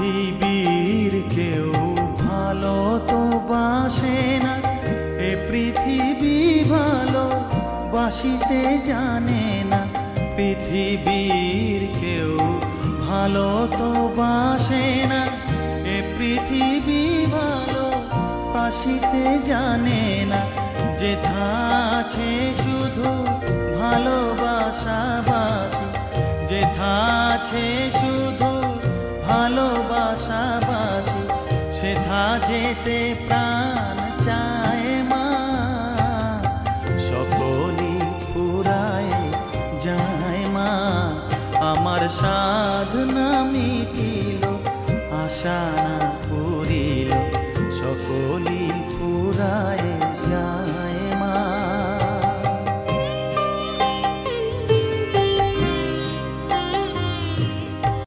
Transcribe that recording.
পৃথিবীর কেউ ভালো তো বাসে না, এ পৃথিবী ভালো বাসিতে জানে না। পৃথিবীর কেউ ভালো তো বাসে না, এ পৃথিবী ভালো বাসিতে জানে না। যেথা আছে শুধু ভালোবাসাবাসি, যেথা আছে শুধু ভালোবাসাবাসি, সেথা যেতে প্রাণ চায় মা। সকলই ফুরায় যায় মা, আমার সাধনা মিটিল, আশা না পুরিল। সকলই ফুরায়